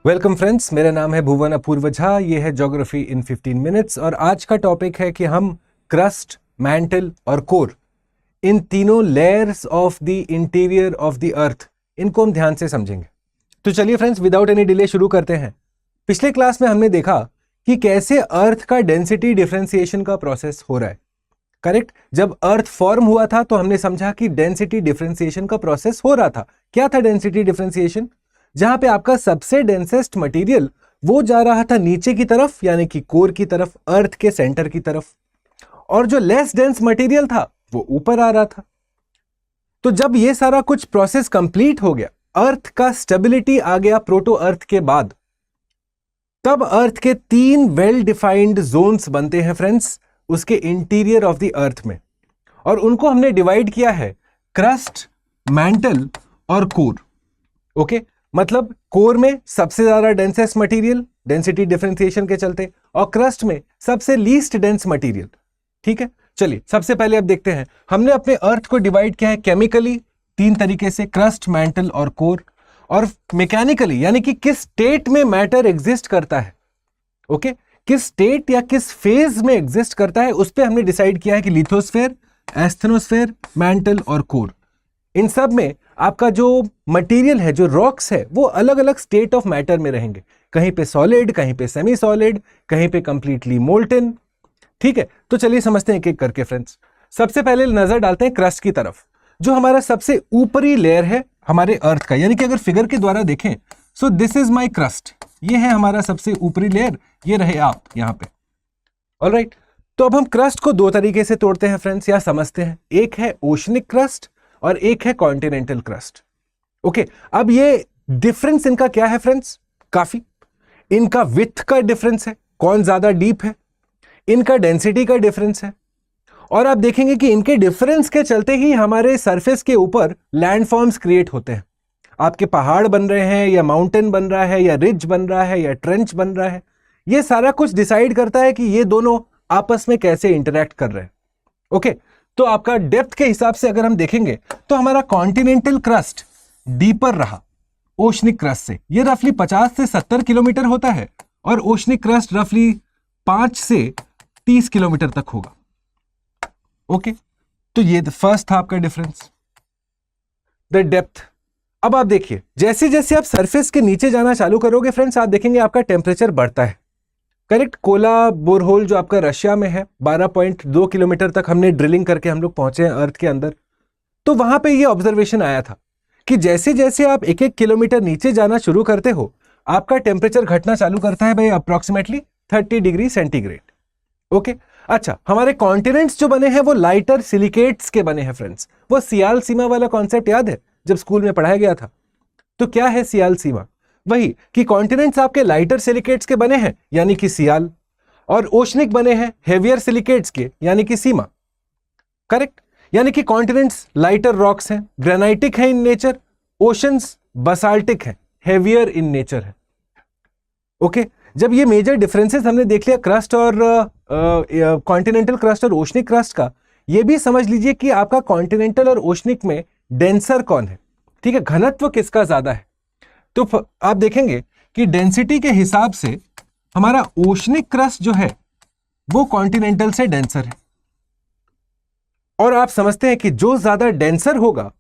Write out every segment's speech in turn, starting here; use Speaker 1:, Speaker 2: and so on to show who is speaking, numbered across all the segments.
Speaker 1: Welcome friends, मेरा नाम है भुवन अपूर्व झा। ये है ज्योग्राफी इन 15 मिनट्स और आज का टॉपिक है कि हम क्रस्ट, मैंटल और कोर, इन तीनों layers of the interior of the earth, इनको हम ध्यान से समझेंगे। तो चलिए फ्रेंड्स, विदाउट एनी डिले शुरू करते हैं। पिछले क्लास में हमने देखा कि कैसे अर्थ का डेंसिटी डिफरेंशिएशन का प्रोसेस हो रहा है। करेक्ट? जब अर्थ फॉर्म हुआ था तो हमने समझा कि डेंसिटी डिफरेंशिएशन का प्रोसेस हो रहा था। क्या था डेंसिटी डिफरेंशिएशन? जहां पे आपका सबसे डेंसेस्ट मटेरियल वो जा रहा था नीचे की तरफ, यानी कि कोर की तरफ, अर्थ के सेंटर की तरफ, और जो लेस डेंस मटेरियल था वो ऊपर आ रहा था। तो जब ये सारा कुछ प्रोसेस कंप्लीट हो गया, अर्थ का स्टेबिलिटी आ गया प्रोटो अर्थ के बाद, तब अर्थ के 3 वेल डिफाइंड जोन्स बनते हैं फ्रेंड्स, उसके इंटीरियर ऑफ द अर्थ में, और उनको हमने डिवाइड किया है क्रस्ट, मैंटल और कोर। ओके, मतलब कोर में सबसे ज्यादा डेंसेस्ट मटेरियल डेंसिटी डिफरेंशिएशन के चलते, और क्रस्ट में सबसे लीस्ट डेंस मटेरियल। ठीक है, चलिए सबसे पहले अब देखते हैं। हमने अपने अर्थ को डिवाइड किया है केमिकली 3 तरीके से, क्रस्ट, मैंटल और कोर, और मैकेनिकली यानी कि किस स्टेट में मैटर एग्जिस्ट करता है। ओके, किस स्टेट या किस फेज में एग्जिस्ट करता है, उस पर हमने डिसाइड किया है कि लिथोस्फेयर, एस्थेनोस्फेयर, मैंटल और कोर। इन सब में आपका जो मटेरियल है, जो रॉक्स है, वो अलग अलग स्टेट ऑफ मैटर में रहेंगे। कहीं पे सॉलिड, कहीं पे सेमी सॉलिड, कहीं पे कंप्लीटली मोल्टन। ठीक है, तो चलिए समझते हैं एक एक करके फ्रेंड्स। सबसे पहले नजर डालते हैं क्रस्ट की तरफ, जो हमारा सबसे ऊपरी लेयर है हमारे अर्थ का। यानी कि अगर फिगर के द्वारा देखें, सो दिस इज माई क्रस्ट, ये है हमारा सबसे ऊपरी लेयर, ये रहे आप यहां पे। ऑलराइट, तो अब हम क्रस्ट को 2 तरीके से तोड़ते हैं फ्रेंड्स, या समझते हैं। एक है ओशनिक क्रस्ट और एक है कॉन्टिनेंटल क्रस्ट। ओके, अब ये डिफरेंस इनका क्या है फ्रेंड्स? काफी इनका विड्थ का डिफरेंस है, कौन ज्यादा डीप है, इनका डेंसिटी का डिफरेंस है, और आप देखेंगे कि इनके डिफरेंस के चलते ही हमारे सरफेस के ऊपर लैंडफॉर्म्स क्रिएट होते हैं। आपके पहाड़ बन रहे हैं, या माउंटेन बन रहा है, या रिज बन रहा है, या ट्रेंच बन रहा है। ये सारा कुछ डिसाइड करता है कि ये दोनों आपस में कैसे इंटरैक्ट कर रहे हैं। ओके, तो आपका डेप्थ के हिसाब से अगर हम देखेंगे तो हमारा कॉन्टिनेंटल क्रस्ट डीपर रहा ओशनिक क्रस्ट से। ये रफली 50 से 70 किलोमीटर होता है, और ओशनिक क्रस्ट रफली 5 से 30 किलोमीटर तक होगा। ओके, तो ये फर्स्ट था आपका डिफरेंस, द डेप्थ। अब आप देखिए, जैसे जैसे आप सरफेस के नीचे जाना चालू करोगे फ्रेंड्स, आप देखेंगे आपका टेम्परेचर बढ़ता है। करेक्ट? कोला बोरहोल जो आपका रशिया में है, 12.2 किलोमीटर तक हमने ड्रिलिंग करके हम लोग पहुंचे हैं अर्थ के अंदर। तो वहां पे ये ऑब्जर्वेशन आया था कि जैसे जैसे आप 1-1 किलोमीटर नीचे जाना शुरू करते हो, आपका टेम्परेचर घटना चालू करता है भाई अप्रोक्सीमेटली 30 डिग्री सेंटीग्रेड। ओके, अच्छा, हमारे कॉन्टिनेंट्स जो बने हैं वो लाइटर सिलिकेट्स के बने हैं फ्रेंड्स। वो सियाल सीमा वाला कॉन्सेप्ट याद है जब स्कूल में पढ़ाया गया था? तो क्या है सियाल सीमा? वही कि कॉन्टिनेंट्स आपके लाइटर सिलिकेट्स के बने हैं, यानी कि सियाल, और ओशनिक बने हैं हेवियर सिलिकेट्स के, यानी कि सीमा। करेक्ट? यानी कि कॉन्टिनेंट्स लाइटर रॉक्स हैं, ग्रेनाइटिक है इन नेचर, ओशंस बसाल्टिक है, हेवियर इन नेचर है। ओके, जब ये मेजर डिफरेंसेस हमने देख लिया क्रस्ट और कॉन्टिनेंटल क्रस्ट और ओशनिक क्रस्ट का, ये भी समझ लीजिए कि आपका कॉन्टिनेंटल और ओशनिक में डेंसर कौन है। ठीक है, घनत्व किसका ज्यादा है? तो आप देखेंगे कि डेंसिटी के हिसाब से हमारा ओशनिक क्रस्ट जो है वो कॉन्टिनेंटल से डेंसर है, और आप समझते हैं कि जो ज्यादा डेंसर होगा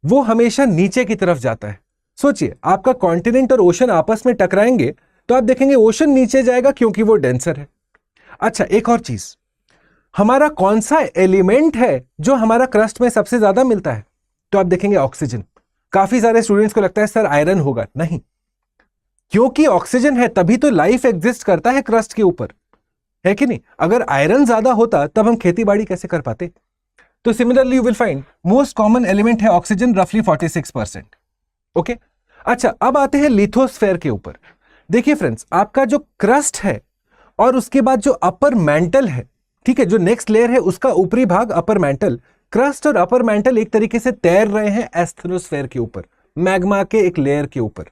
Speaker 1: वो हमेशा नीचे की तरफ जाता है। सोचिए, आपका कॉन्टिनेंट और ओशन आपस में टकराएंगे तो आप देखेंगे ओशन नीचे जाएगा क्योंकि वो डेंसर है। अच्छा, एक और चीज, हमारा कौन सा एलिमेंट है जो हमारा क्रस्ट में सबसे ज्यादा मिलता है? तो आप देखेंगे ऑक्सीजन। काफी सारे स्टूडेंट्स को लगता है सर आयरन होगा, नहीं, क्योंकि ऑक्सीजन है तभी तो लाइफ एग्जिस्ट करता है क्रस्ट के ऊपर, है कि नहीं? अगर आयरन ज्यादा होता तब हम खेती बाड़ी कैसे कर पाते? तो similarly you will find most common element है ऑक्सीजन, रफली 46%। ओके, अच्छा, अब आते हैं लिथोस्फेयर के ऊपर। देखिए फ्रेंड्स, आपका जो क्रस्ट है और उसके बाद जो अपर मैंटल है, ठीक है, जो नेक्स्ट लेयर है उसका ऊपरी भाग अपर मैंटल, क्रस्ट और अपर मैंटल एक तरीके से तैर रहे हैं एस्थेनोस्फेयर के ऊपर, मैग्मा के एक लेयर के ऊपर।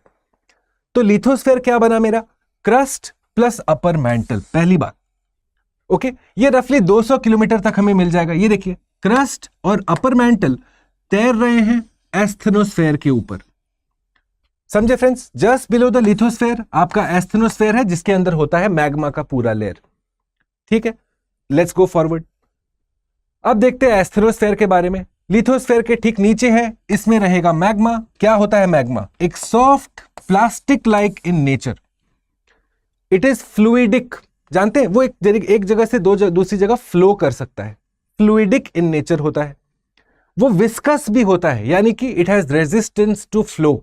Speaker 1: तो लिथोस्फेयर क्या बना मेरा? क्रस्ट प्लस अपर मैंटल, पहली बात। ओके, ये रफली 200 किलोमीटर तक हमें मिल जाएगा। ये देखिए, क्रस्ट और अपर मैंटल तैर रहे हैं एस्थेनोस्फेयर के ऊपर। समझे friends? Just below the lithosphere आपका एस्थेनोस्फेयर है जिसके अंदर होता है मैग्मा का पूरा लेयर। ठीक है, लेट्स गो फॉरवर्ड। अब देखते हैं एस्थेनोस्फेयर के बारे में। लिथोस्फेयर के ठीक नीचे है, इसमें रहेगा मैग्मा। क्या होता है मैग्मा? एक soft plastic like in nature. It is fluidic. जानते हैं वो एक जगह से दूसरी जगह फ्लो कर सकता है। फ्लूइडिक इन नेचर होता है। वो विस्कस भी होता है, यानी कि it has resistance to flow.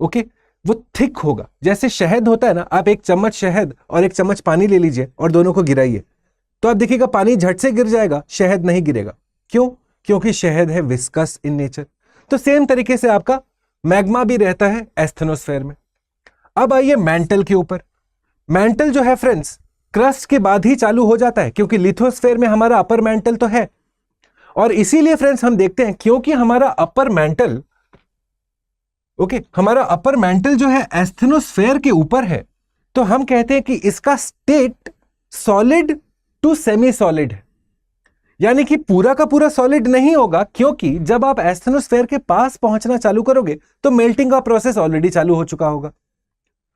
Speaker 1: Okay, वो थिक होगा। जैसे शहद होता है ना, आप एक चम्मच शहद और एक चम्मच पानी ले लीजिए और दोनों को गिराइए, तो आप देखिएगा पानी झट से गिर जाएगा, शहद नहीं गिरेगा। क्यों? क्योंकि शहद है विस्कस इन नेचर। तो सेम तरीके से आपका मैग्मा भी रहता है एस्थेनोस्फेयर में। अब आइए मैंटल के ऊपर। मैंटल जो है फ्रेंड्स, क्रस्ट के बाद ही चालू हो जाता है, क्योंकि लिथोस्फेयर में हमारा अपर मैंटल तो है। और इसीलिए फ्रेंड्स हम देखते हैं, क्योंकि हमारा अपर मैंटल हमारा अपर मैंटल जो है एस्थेनोस्फेयर के ऊपर है, तो हम कहते हैं कि इसका state solid to semi solid है। यानी कि पूरा का पूरा सॉलिड नहीं होगा, क्योंकि जब आप एस्थेनोस्फेयर के पास पहुंचना चालू करोगे तो मेल्टिंग का प्रोसेस ऑलरेडी चालू हो चुका होगा।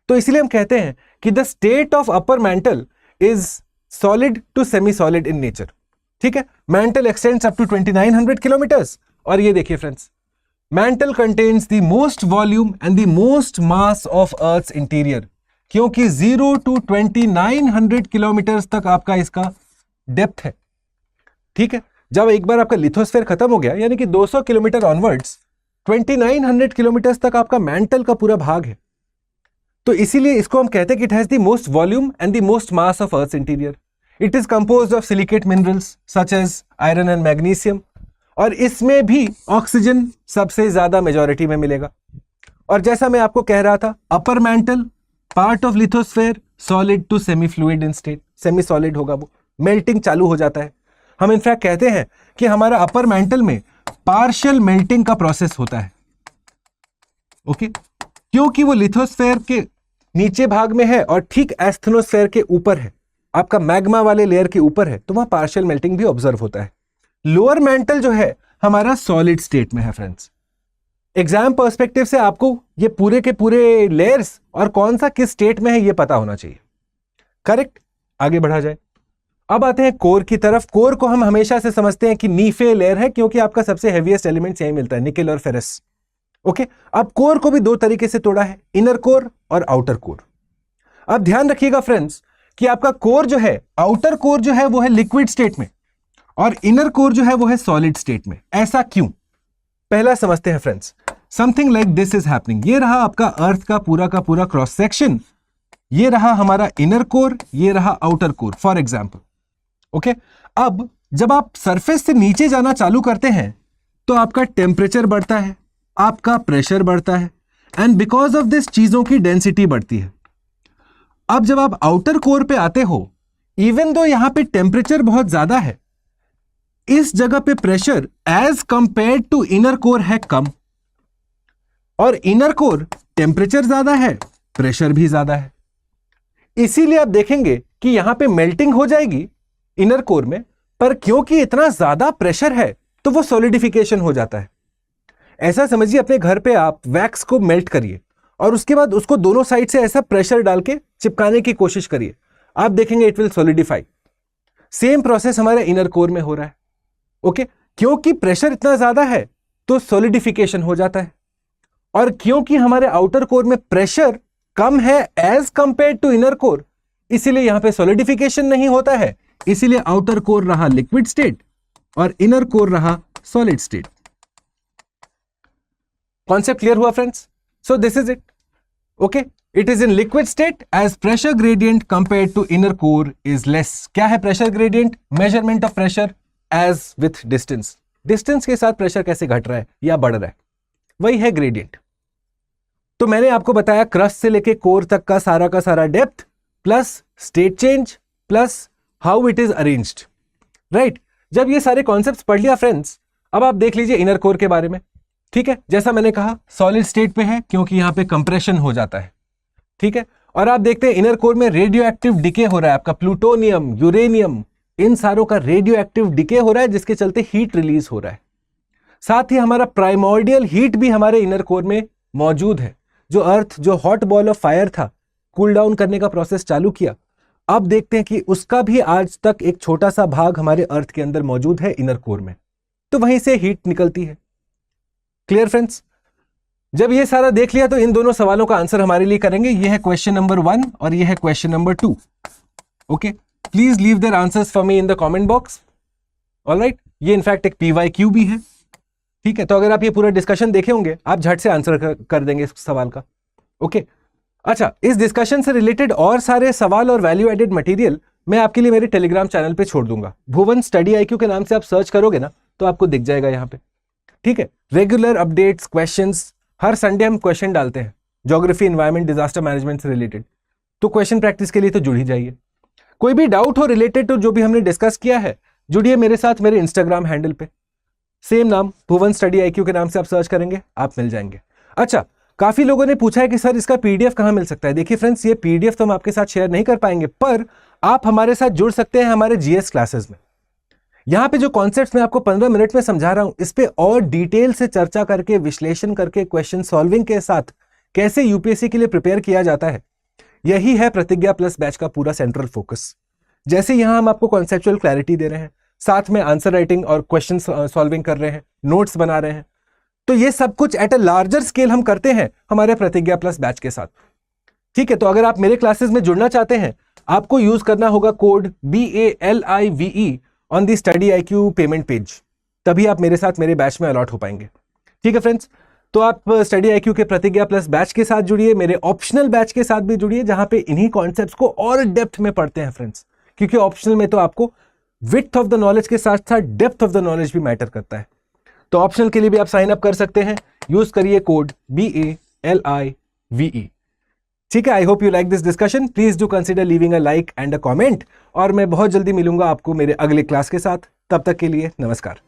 Speaker 1: तो इसलिए हम कहते हैं कि the state of upper mantle is solid to semi solid in nature. ठीक है, mantle extends up to 2900 kilometres. और ये देखिए friends, mantle contains the most volume and the most mass of Earth's interior, क्योंकि 0 to 2900 किलोमीटर्स तक आपका इसका depth है। ठीक है, जब एक बार आपका लिथोस्फेयर खत्म हो गया, यानी कि 200 किलोमीटर ऑनवर्ड्स 2900 किलोमीटर्स तक आपका मैंटल का पूरा भाग है। तो इसीलिए इसको हम कहते हैं कि it has the most volume and the most mass of Earth's interior. It is composed of silicate minerals such as iron and magnesium, और इसमें भी ऑक्सीजन सबसे ज्यादा मेजॉरिटी में मिलेगा। और जैसा मैं आपको कह रहा था, upper mantle part of lithosphere, solid to semi fluid in state. Semi solid होगा, वो मेल्टिंग चालू हो जाता है। हम इनफैक्ट कहते हैं कि हमारा अपर मैंटल में पार्शियल मेल्टिंग का प्रोसेस होता है। ओके, क्योंकि वो लिथोस्फेयर के नीचे भाग में है और ठीक एस्थेनोस्फेयर के ऊपर है, आपका मैग्मा वाले लेयर के ऊपर है, तो वहां पार्शियल मेल्टिंग भी ऑब्जर्व होता है। लोअर मैंटल जो है हमारा सॉलिड स्टेट में है फ्रेंड्स। एग्जाम पर्सपेक्टिव से आपको ये पूरे के पूरे लेयर्स और कौन सा किस स्टेट में है ये पता होना चाहिए। करेक्ट, आगे बढ़ा जाए। अब आते हैं कोर की तरफ। कोर को हम हमेशा से समझते हैं कि नीफे लेयर है, क्योंकि आपका सबसे हेवीएस्ट एलिमेंट यही मिलता है, निकेल और फेरस। ओके, अब कोर को भी दो तरीके से तोड़ा है, इनर कोर और आउटर कोर। अब ध्यान रखिएगा फ्रेंड्स कि आपका कोर जो है, आउटर कोर जो है वो है लिक्विड स्टेट में और इनर कोर जो है वो है सॉलिड स्टेट में। ऐसा क्यों? पहला समझते हैं friends. Something like this is happening. ये रहा आपका अर्थ का पूरा क्रॉस सेक्शन, ये रहा हमारा इनर कोर, ये रहा outer core for example. Okay, अब जब आप सरफेस से नीचे जाना चालू करते हैं तो आपका टेम्परेचर बढ़ता है, आपका प्रेशर बढ़ता है, एंड बिकॉज ऑफ दिस चीजों की डेंसिटी बढ़ती है। अब जब आप आउटर कोर पे आते हो, इवन दो यहां पे टेम्परेचर बहुत ज्यादा है, इस जगह पे pressure as compared to inner core है कम, और इनर कोर टेम्परेचर ज्यादा है, प्रेशर भी ज्यादा है। इसीलिए आप देखेंगे कि यहां पे मेल्टिंग हो जाएगी इनर कोर में, पर क्योंकि इतना ज्यादा प्रेशर है तो वो सॉलिडिफिकेशन हो जाता है। ऐसा समझिए, अपने घर पे आप वैक्स को मेल्ट करिए और उसके बाद उसको दोनों साइड से ऐसा प्रेशर डाल के चिपकाने की कोशिश करिए, आप देखेंगे it will solidify. Same process हमारे इनर कोर में हो रहा है। ओके, क्योंकि प्रेशर इतना ज्यादा है तो सॉलिडिफिकेशन हो जाता है, और क्योंकि हमारे आउटर कोर में प्रेशर कम है as compare to inner core, इसीलिए यहां पे सॉलिडिफिकेशन नहीं होता है। इसीलिए आउटर कोर रहा लिक्विड स्टेट और इनर कोर रहा सॉलिड स्टेट। कॉन्सेप्ट क्लियर हुआ friends? So this is it. Okay, it is in liquid state as pressure gradient compared to inner core is less. क्या है pressure gradient? Measurement of pressure as with distance. Distance के साथ pressure कैसे घट रहा है या बढ़ रहा है, वही है ग्रेडियंट। तो मैंने आपको बताया क्रस्ट से लेके कोर तक का सारा depth plus state change plus how it is arranged, right. जब ये सारे कॉन्सेप्ट्स पढ़ लिया फ्रेंड्स, अब आप देख लीजिए इनर कोर के बारे में। ठीक है, जैसा मैंने कहा सॉलिड स्टेट पे है क्योंकि यहां पे कंप्रेशन हो जाता है। ठीक है, और आप देखते हैं इनर कोर में रेडियो एक्टिव डिके हो रहा है, आपका प्लूटोनियम, यूरेनियम, इन सारों का रेडियो एक्टिव डिके हो रहा है, जिसके चलते हीट रिलीज हो रहा है। साथ ही हमारा प्राइमोर्डियल हीट भी हमारे इनर कोर में मौजूद है, जो अर्थ जो हॉट बॉल ऑफ फायर था, कूल डाउन करने का प्रोसेस चालू किया, अब देखते हैं कि उसका भी आज तक एक छोटा सा भाग हमारे अर्थ के अंदर मौजूद है, इनर कोर में, तो वहीं से हीट निकलती है। Clear friends? जब ये सारा देख लिया तो इन दोनों सवालों का आंसर हमारे लिए करेंगे। ये है क्वेश्चन नंबर 1 और ये है question number 2। Okay, please leave their answers for me in the comment box. Alright, ये इनफैक्ट एक PYQ भी है, ठीक है? तो अगर आप ये पूरा डिस्कशन देखे होंगे आप झट से आंसर कर देंगे इस सवाल का। ओके, अच्छा, इस डिस्कशन से रिलेटेड और सारे सवाल और वैल्यू एडेड मटेरियल मैं आपके लिए मेरे टेलीग्राम चैनल पे छोड़ दूंगा। भुवन स्टडी IQ के नाम से आप सर्च करोगे ना तो आपको दिख जाएगा यहाँ पे, ठीक है? रेगुलर अपडेट्स, क्वेश्चंस, हर संडे हम क्वेश्चन डालते हैं ज्योग्राफी, एनवायरमेंट, डिजास्टर मैनेजमेंट से रिलेटेड, तो क्वेश्चन प्रैक्टिस के लिए तो जुड़ ही जाइए। कोई भी डाउट हो रिलेटेड तो जो भी हमने डिस्कस किया है, जुड़िए मेरे साथ मेरे इंस्टाग्राम हैंडल पे, सेम नाम भुवन स्टडी IQ के नाम से आप सर्च करेंगे, आप मिल जाएंगे। अच्छा, काफी लोगों ने पूछा है कि सर इसका PDF कहां मिल सकता है? देखिए फ्रेंड्स, ये PDF तो हम आपके साथ शेयर नहीं कर पाएंगे, पर आप हमारे साथ जुड़ सकते हैं हमारे GS क्लासेस में। यहां पे जो कॉन्सेप्ट्स मैं आपको 15 मिनट में समझा रहा हूं, इस पे और डिटेल से चर्चा करके, विश्लेषण करके, क्वेश्चन सॉल्विंग के साथ कैसे UPSC के लिए प्रिपेयर किया जाता है, यही है प्रतिज्ञा प्लस बैच का पूरा सेंट्रल फोकस। जैसे यहां हम आपको कॉन्सेप्चुअल क्लैरिटी दे रहे हैं, साथ में आंसर राइटिंग और क्वेश्चन सॉल्विंग कर रहे हैं, नोट्स बना रहे हैं, तो ये सब कुछ एट अ लार्जर स्केल हम करते हैं हमारे प्रतिज्ञा प्लस बैच के साथ, ठीक है? तो अगर आप मेरे क्लासेस में जुड़ना चाहते हैं, आपको यूज करना होगा code BALIVE on the study IQ payment page, तभी आप मेरे साथ मेरे बैच में अलॉट हो पाएंगे, ठीक है फ्रेंड्स? तो आप स्टडी IQ के प्रतिज्ञा प्लस बैच के साथ जुड़िए, मेरे ऑप्शनल बैच के साथ भी जुड़िए, जहां पे इन्हीं कॉन्सेप्ट्स को और डेप्थ में पढ़ते हैं फ्रेंड्स, क्योंकि ऑप्शनल में तो आपको विड्थ ऑफ द नॉलेज के साथ साथ डेप्थ ऑफ द नॉलेज भी मैटर करता है। तो ऑप्शनल के लिए भी आप साइन अप कर सकते हैं, यूज करिए कोड BALIVE, ठीक है? I hope you like this discussion. Please do consider leaving a like and a comment, और मैं बहुत जल्दी मिलूंगा आपको मेरे अगले क्लास के साथ। तब तक के लिए नमस्कार।